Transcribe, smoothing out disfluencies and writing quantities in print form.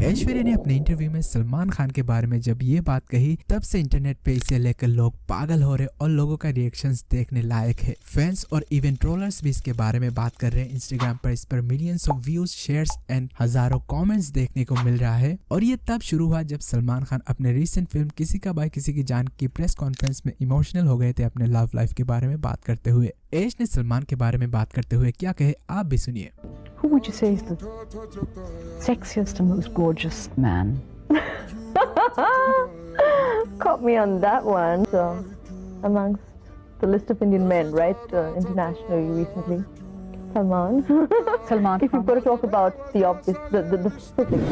ऐश्वर्या ने अपने इंटरव्यू में सलमान खान के बारे में जब ये बात कही, तब से इंटरनेट पे इसे लेकर लोग पागल हो रहे और लोगों का रिएक्शंस देखने लायक है। फैंस और इवन ट्रोलर्स भी इसके बारे में बात कर रहे हैं। इंस्टाग्राम पर इस पर millions of views, shares and हजारों कमेंट्स देखने को मिल रहा है। और ये तब शुरू हुआ जब सलमान खान अपने रिसेंट फिल्म किसी का भाई किसी की जान की प्रेस कॉन्फ्रेंस में इमोशनल हो गए थे अपने लव लाइफ के बारे में बात करते हुए। ऐश ने सलमान के बारे में बात करते हुए क्या कहे, आप भी सुनिए। Who would you say is the sexiest and most gorgeous man? Caught me on that one. So, amongst the list of Indian men, right, internationally recently, Salman. Salman If you've got to talk about the obvious, the physics.